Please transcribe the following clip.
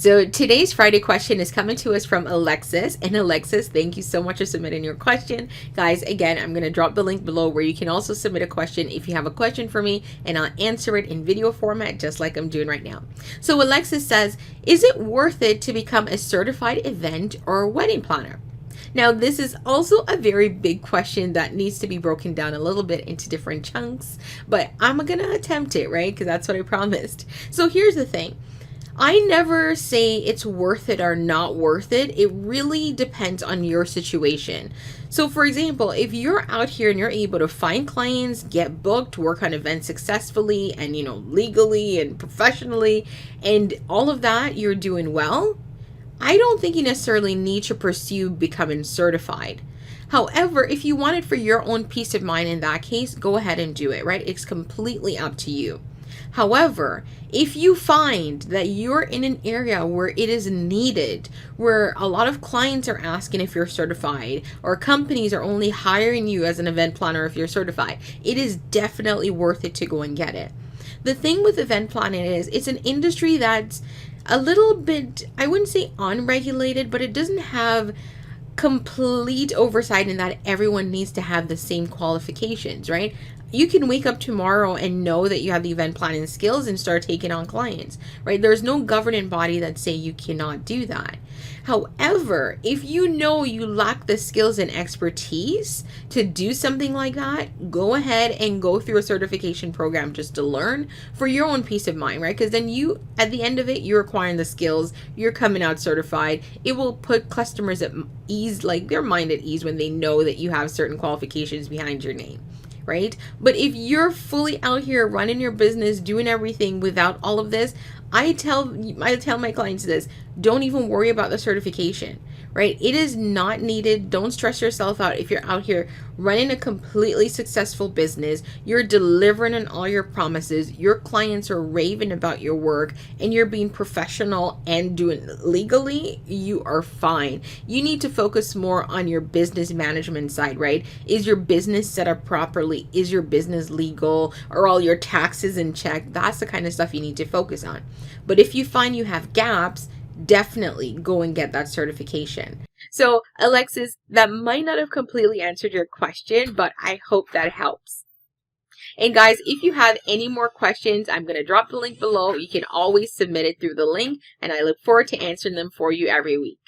So today's Friday question is coming to us from Alexis. And Alexis, thank you so much for submitting your question. Guys, again, I'm going to drop the link below where you can also submit a question if you have a question for me, and I'll answer it in video format just like I'm doing right now. So Alexis says, is it worth it to become a certified event or wedding planner? Now, this is also a very big question that needs to be broken down a little bit into different chunks, but I'm going to attempt it, right? Because that's what I promised. So here's the thing. I never say it's worth it or not worth it. It really depends on your situation. So for example, if you're out here and you're able to find clients, get booked, work on events successfully and, legally and professionally, and all of that, you're doing well, I don't think you necessarily need to pursue becoming certified. However, if you want it for your own peace of mind in that case, go ahead and do it, right? It's completely up to you. However, if you find that you're in an area where it is needed, where a lot of clients are asking if you're certified, or companies are only hiring you as an event planner if you're certified, it is definitely worth it to go and get it. The thing with event planning is it's an industry that's a little bit, I wouldn't say unregulated, but it doesn't have complete oversight in that everyone needs to have the same qualifications, right? You can wake up tomorrow and know that you have the event planning skills and start taking on clients, right? There's no governing body that say you cannot do that. However, if you know you lack the skills and expertise to do something like that, go ahead and go through a certification program just to learn for your own peace of mind, right? Because then you, at the end of it, you're acquiring the skills, you're coming out certified. It will put customers at ease, like their mind at ease when they know that you have certain qualifications behind your name. Right? But if you're fully out here running your business, doing everything without all of this, I tell my clients this, don't even worry about the certification, right? It is not needed. Don't stress yourself out. If you're out here running a completely successful business, you're delivering on all your promises, your clients are raving about your work, and you're being professional and doing legally, you are fine. You need to focus more on your business management side, right? Is your business set up properly? Is your business legal? Are all your taxes in check? That's the kind of stuff you need to focus on. But if you find you have gaps, definitely go and get that certification. So, Alexis, that might not have completely answered your question, but I hope that helps. And guys, if you have any more questions, I'm going to drop the link below. You can always submit it through the link, and I look forward to answering them for you every week.